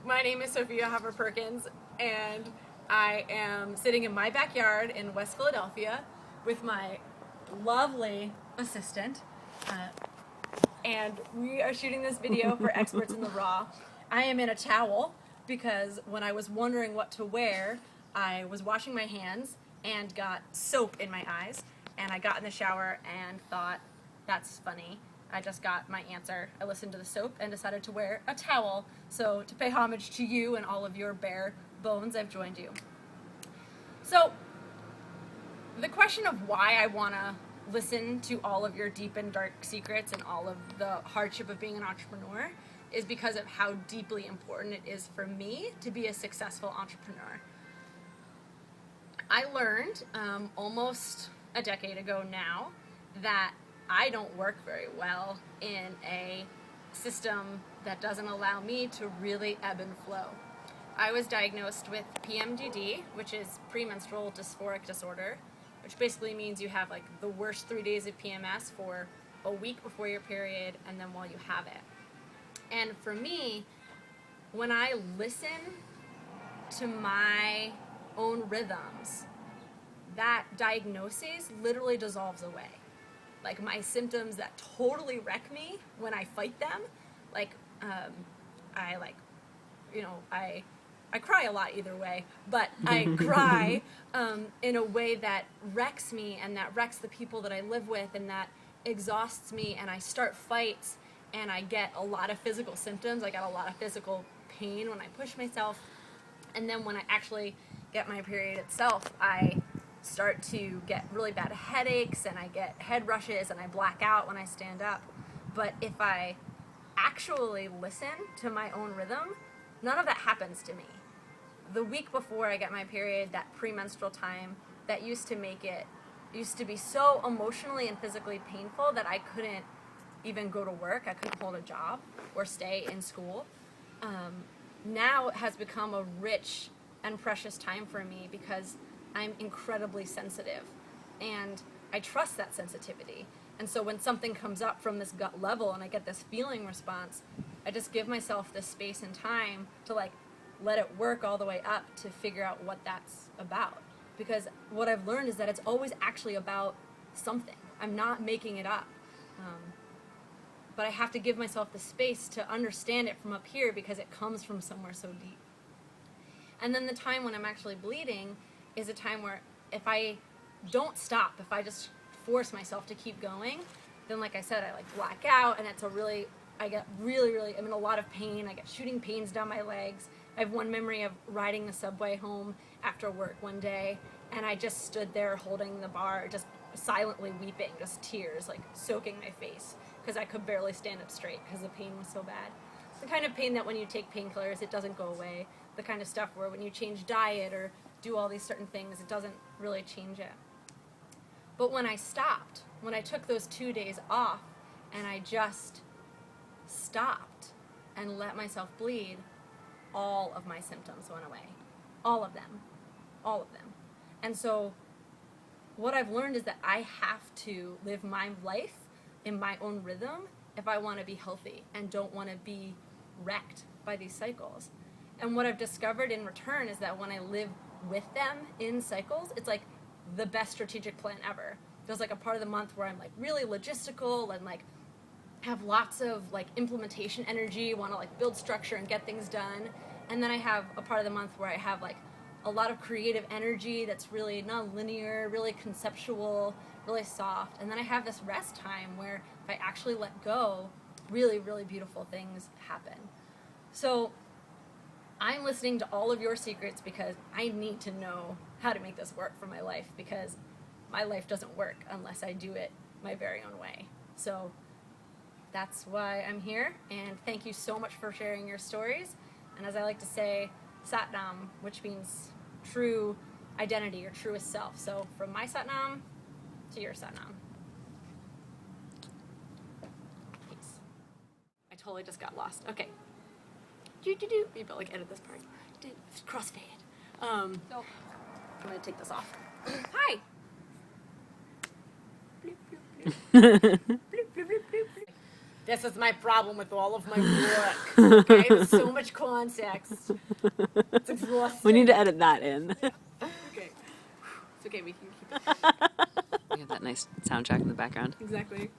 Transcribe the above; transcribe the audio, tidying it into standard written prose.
My name is Sophia Hoffer-Perkins, and I am sitting in my backyard in West Philadelphia with my lovely assistant, and we are shooting this video for Experts in the Raw. I am in a towel because when I was wondering what to wear, I was washing my hands and got soap in my eyes, and I got in the shower and thought, that's funny. I just got my answer. I listened to the soap and decided to wear a towel. So to pay homage to you and all of your bare bones, I've joined you. So the question of why I want to listen to all of your deep and dark secrets and all of the hardship of being an entrepreneur is because of how deeply important it is for me to be a successful entrepreneur. I learned almost a decade ago now that I don't work very well in a system that doesn't allow me to really ebb and flow. I was diagnosed with PMDD, which is premenstrual dysphoric disorder, which basically means you have like the worst 3 days of PMS for a week before your period and then while you have it. And for me, when I listen to my own rhythms, that diagnosis literally dissolves away. Like my symptoms that totally wreck me when I fight them, I cry a lot either way, but I cry in a way that wrecks me and that wrecks the people that I live with and that exhausts me, and I start fights and I get a lot of physical symptoms. I get a lot of physical pain when I push myself, and then when I actually get my period itself, I start to get really bad headaches and I get head rushes and I black out when I stand up. But if I actually listen to my own rhythm, none of that happens to me. The week before I get my period, that premenstrual time, that used to be so emotionally and physically painful that I couldn't even go to work. I couldn't hold a job or stay in school. Now it has become a rich and precious time for me because I'm incredibly sensitive, and I trust that sensitivity. And so when something comes up from this gut level and I get this feeling response, I just give myself this space and time to let it work all the way up to figure out what that's about. Because what I've learned is that it's always actually about something. I'm not making it up. But I have to give myself the space to understand it from up here because it comes from somewhere so deep. And then the time when I'm actually bleeding is a time where if I don't stop, if I just force myself to keep going, then like I said, I black out, and I get really, I'm in a lot of pain. I get shooting pains down my legs. I have one memory of riding the subway home after work one day, and I just stood there holding the bar, just silently weeping, just tears soaking my face because I could barely stand up straight because the pain was so bad. The kind of pain that when you take painkillers, it doesn't go away. The kind of stuff where when you change diet or do all these certain things, it doesn't really change it. But when I stopped, when I took those 2 days off and I just stopped and let myself bleed, all of my symptoms went away. All of them. And so what I've learned is that I have to live my life in my own rhythm if I want to be healthy and don't want to be wrecked by these cycles. And what I've discovered in return is that when I live with them in cycles, it's the best strategic plan ever. There's a part of the month where I'm really logistical and have lots of implementation energy, want to build structure and get things done. And then I have a part of the month where I have a lot of creative energy that's really non-linear, really conceptual, really soft. And then I have this rest time where if I actually let go, really, really beautiful things happen. So I'm listening to all of your secrets because I need to know how to make this work for my life, because my life doesn't work unless I do it my very own way. So that's why I'm here, and thank you so much for sharing your stories. And as I like to say, Satnam, which means true identity or truest self. So from my Satnam to your Satnam. Peace. I totally just got lost. Okay. Maybe I'll edit this part. Crossfade. So I'm gonna take this off. Hi. Bloop, bloop, bloop. Bloop, bloop, bloop, bloop. This is my problem with all of my work. Okay, there's so much context. It's exhausting. We need to edit that in. Okay. It's okay, we can keep it. We have that nice soundtrack in the background. Exactly.